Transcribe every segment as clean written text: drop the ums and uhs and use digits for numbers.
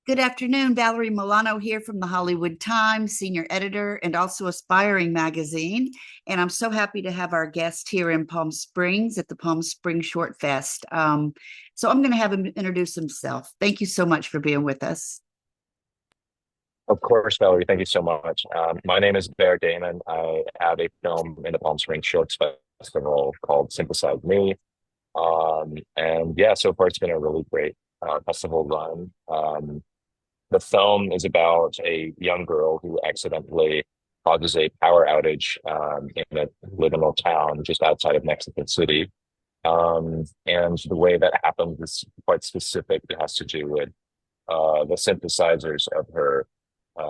Good afternoon. Valerie Milano here from the Hollywood Times, senior editor and also Aspiring magazine. And I'm so happy to have our guest here in Palm Springs at the Palm Springs Short Fest. So I'm going to have him introduce himself. Thank you so much for being with us. Of course, Valerie, thank you so much. My name is Bear Damon. I have a film in the Palm Springs Shorts Festival called Synthesize Me. And yeah, so far it's been a really great festival run. The film is about a young girl who accidentally causes a power outage in a little town just outside of Mexico City. And the way that happens is quite specific. It has to do with the synthesizers of her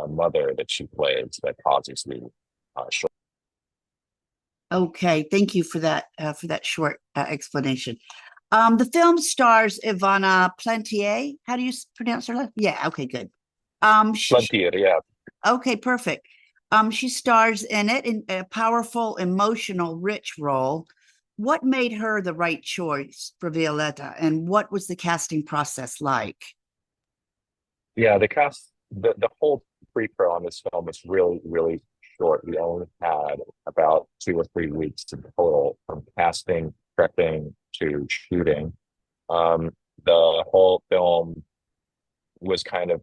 mother that she plays that causes the short. Okay, thank you for that short explanation. The film stars Ivana Plentier. How do you pronounce her last? Yeah, okay, good. Plenty, yeah. Okay, perfect. She stars in it in a powerful, emotional, rich role. What made her the right choice for Violetta, and what was the casting process like? Yeah, the whole pre-pro on this film is really, really short. We only had about 2 or 3 weeks in total from casting, prepping to shooting. Um, the whole film was kind of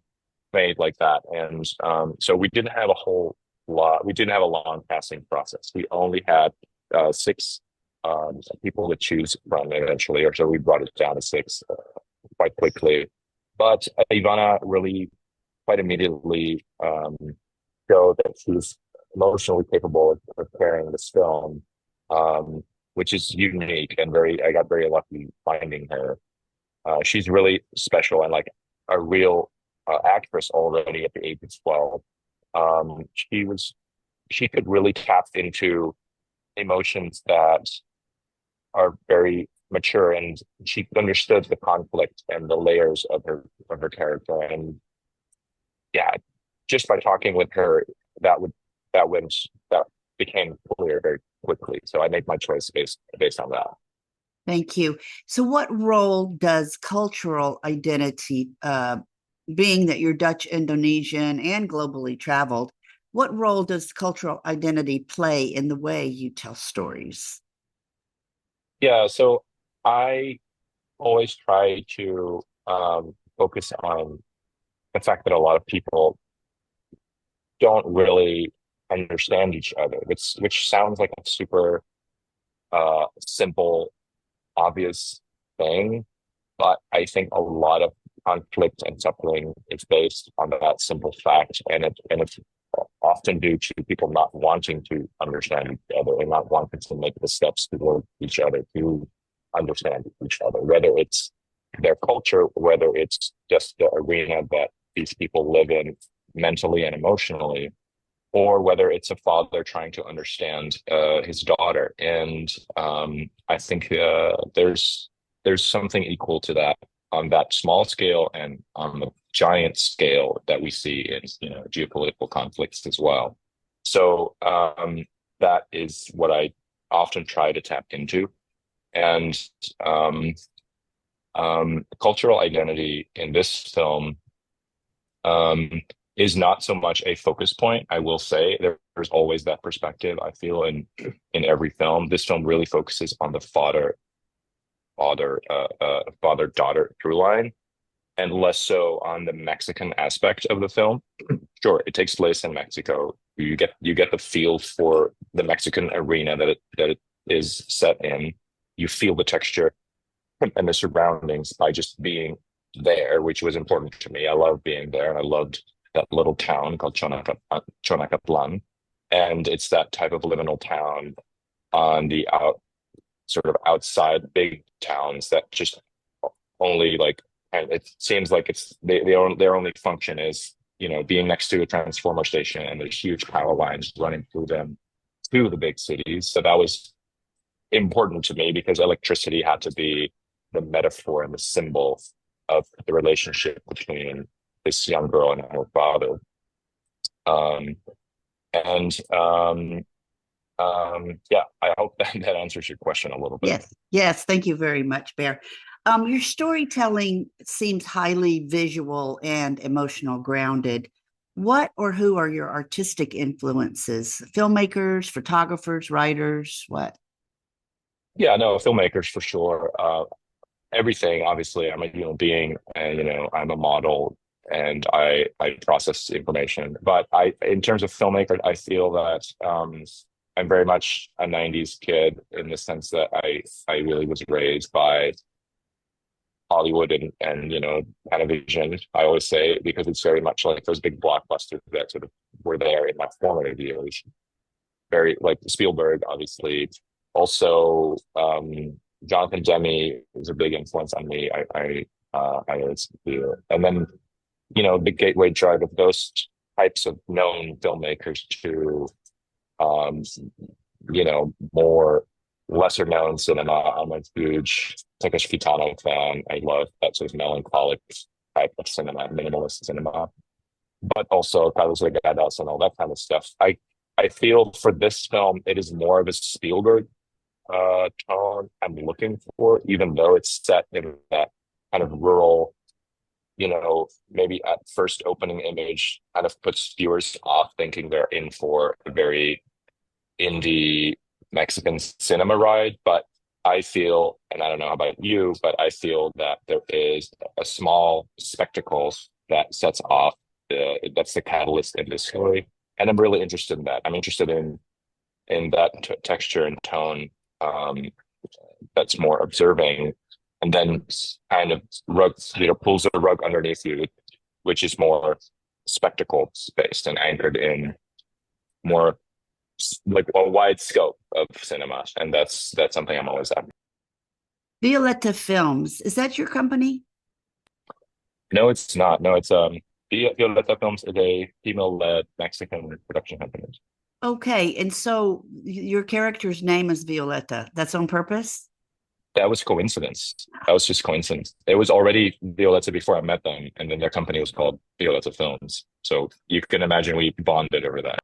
made like that. And so we didn't have a whole lot, we didn't have a long casting process. We only had six people to choose from eventually, or so we brought it down to six quite quickly. But Ivana really quite immediately showed that she's emotionally capable of carrying this film, which is unique and I got very lucky finding her. She's really special and like a real actress already at the age of 12. She could really tap into emotions that are very mature, and she understood the conflict and the layers of her character. And yeah, just by talking with her, that would that became clear very quickly. So I made my choice based on that. Thank you. So, what role does cultural identity, being that you're Dutch Indonesian and globally traveled, what role does cultural identity play in the way you tell stories? Yeah, so I always try to focus on the fact that a lot of people don't really understand each other, which sounds like a super simple, obvious thing, but I think a lot of conflict and suffering is based on that simple fact, and it's often due to people not wanting to understand each other and not wanting to make the steps toward each other to understand each other, whether it's their culture, whether it's just the arena that these people live in mentally and emotionally, or whether it's a father trying to understand his daughter. And I think there's something equal to that on that small scale and on the giant scale that we see in geopolitical conflicts as well. So that is what I often try to tap into. And um, cultural identity in this film um, is not so much a focus point. I will say there's always that perspective. I feel in every film, this film really focuses on the father daughter through line, and less so on the Mexican aspect of the film. Sure, it takes place in Mexico. You get the feel for the Mexican arena that it is set in. You feel the texture and the surroundings by just being there, which was important to me. I love being there. I loved that little town called Chonacatlan. And it's that type of liminal town on the sort of outside big towns that just only like, and it seems like their only function is, being next to a transformer station and there's huge power lines running through them to the big cities. So that was important to me because electricity had to be the metaphor and the symbol of the relationship between this young girl and her father. Um, and yeah, I hope that answers your question a little bit. Yes, yes, thank you very much, Bear. Your storytelling seems highly visual and emotional grounded. What or who are your artistic influences? Filmmakers, photographers, writers, what? Yeah, no, filmmakers for sure. Everything, obviously, I'm a human being, and I'm a model, and I process information. But in terms of filmmaker, I feel that I'm very much a '90s kid in the sense that I really was raised by Hollywood and television. I always say, because it's very much like those big blockbusters that sort of were there in my formative years. Very like Spielberg, obviously. Also, Jonathan Demme was a big influence on me. I always feel, and then the gateway drug of those types of known filmmakers to um, more lesser known cinema. I'm a huge Takeshi Kitano fan. I love that sort of melancholic type of cinema, minimalist cinema, but also Carlos Legadas and all that kind of stuff. I feel for this film, it is more of a Spielberg tone I'm looking for, even though it's set in that kind of rural, maybe at first opening image, kind of puts viewers off thinking they're in for a very indie Mexican cinema ride. But I feel, and I don't know about you, but I feel that there is a small spectacle that sets off that's the catalyst in this story. And I'm really interested in that. I'm interested in that texture and tone um, that's more observing, and then kind of pulls the rug underneath you, which is more spectacle based and anchored in more like a wide scope of cinema, and that's something I'm always after. Violetta Films, is that your company? No, it's not. No, it's Violeta Films is a female-led Mexican production company. Okay, and so your character's name is Violetta. That's on purpose? That was coincidence. That was just coincidence. It was already Violeta before I met them, and then their company was called Violeta Films. So you can imagine we bonded over that.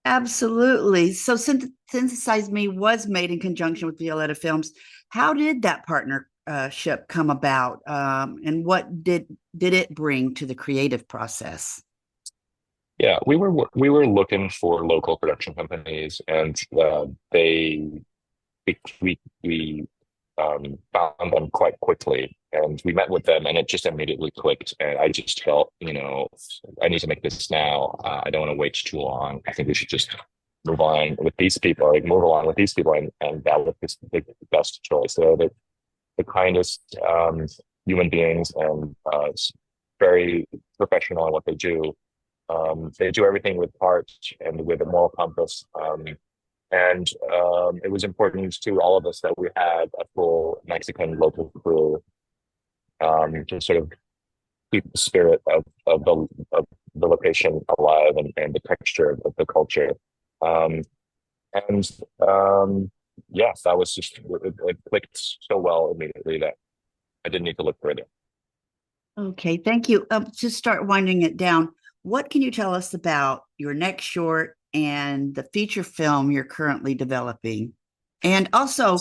Absolutely. So Synthesize Me was made in conjunction with Violetta Films. How did that partnership come about? And what did it bring to the creative process? Yeah, we were looking for local production companies, and we found them quite quickly, and we met with them, and it just immediately clicked. And I just felt, I need to make this now. I don't want to wait too long. I think we should just move on with these people, like move along with these people, and that was the best choice. They're the kindest human beings, and very professional in what they do. They do everything with heart and with a moral compass. And it was important to all of us that we had a full Mexican local crew to sort of keep the spirit of the location alive, and the texture of the culture. Um, and yeah, that was just, it clicked so well immediately that I didn't need to look further. Okay, thank you. To start winding it down, what can you tell us about your next short and the feature film you're currently developing? And also,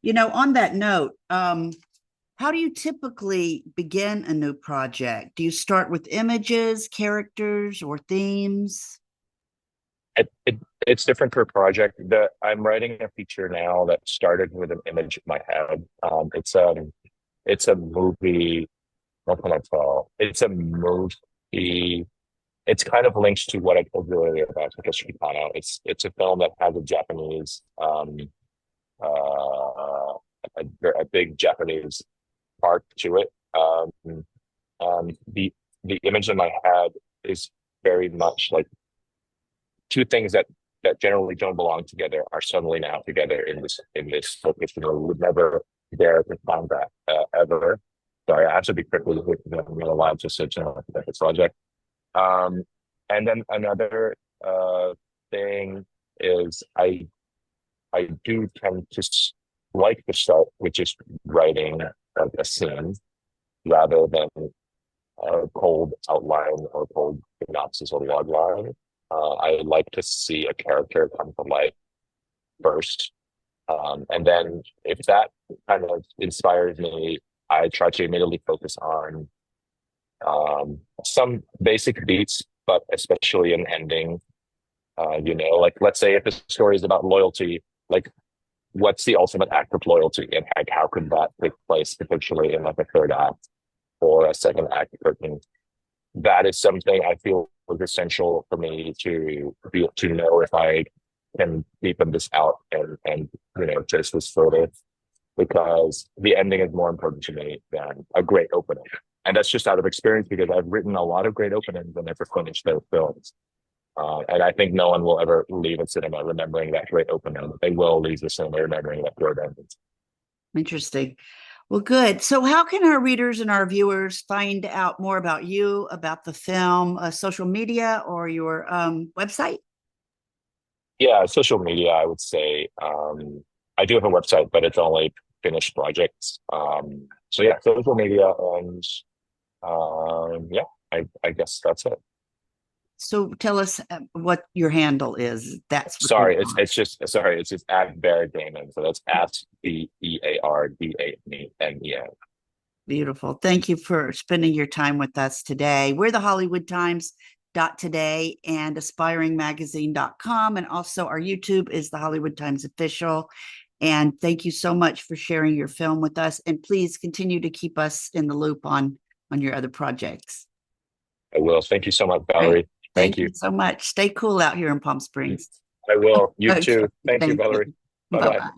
on that note, how do you typically begin a new project? Do you start with images, characters, or themes? It's different per project. I'm writing a feature now that started with an image in my head. It's a movie. What can I tell? It's a movie. It's kind of linked to what I told you earlier about Takeshi Kitano. It's a film that has a Japanese a big Japanese part to it. The image in my head is very much like two things that generally don't belong together are suddenly now together in this location. We would never dare to find that ever. Sorry, I have to be quickly because I'm not allowed to sit on the project. Um, and then another thing is I do tend to like to start with just writing like a scene rather than a cold outline or cold synopsis or log line. I like to see a character come to life first. And then if that kind of inspires me, I try to immediately focus on some basic beats, but especially an ending. Like let's say if the story is about loyalty, like what's the ultimate act of loyalty, and like how could that take place potentially in like a third act or a second act curtain? That is something I feel is essential for me to be able to know if I can deepen this out and chase this further, because the ending is more important to me than a great opening. And that's just out of experience because I've written a lot of great openings and never finished those films. And I think no one will ever leave a cinema remembering that great opening. They will leave the cinema remembering that great ending. Interesting. Well, good. So, how can our readers and our viewers find out more about you, about the film, social media, or your website? Yeah, social media, I would say. I do have a website, but it's only finished projects. So yeah, social media and yeah, I guess that's it. So, tell us what your handle is. That's what they Sorry, want. it's just at Bear Damon. So that's at BEARDAMEN. Beautiful. Thank you for spending your time with us today. We're the Hollywood Times today and aspiringmagazine.com, and also our YouTube is the Hollywood Times official. And thank you so much for sharing your film with us, and please continue to keep us in the loop on your other projects. I will. Thank you so much, Great. Valerie. Thank Thank you. you so much. Stay cool out here in Palm Springs. I will. You Okay. too. Thank you, Thank you. Valerie. Bye Bye bye. bye.